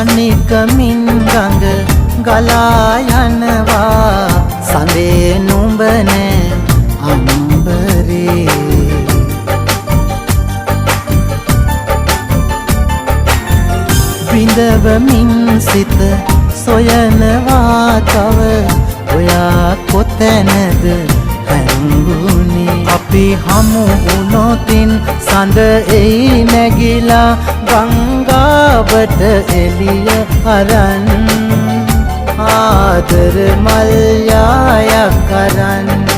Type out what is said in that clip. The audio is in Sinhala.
තනිකමින් ගඟ ගලා යනවා සඳේ නුඹ නෑ අම්බරේ විඳවමින් සිත සොයනවා තව ඔයා කොතැනද හැංගුනේ අපි හමු වුණොතින් සඳ එයි නැගිලා ගංගාවට එළිය අරන් ආදර මල් යායක් අරන්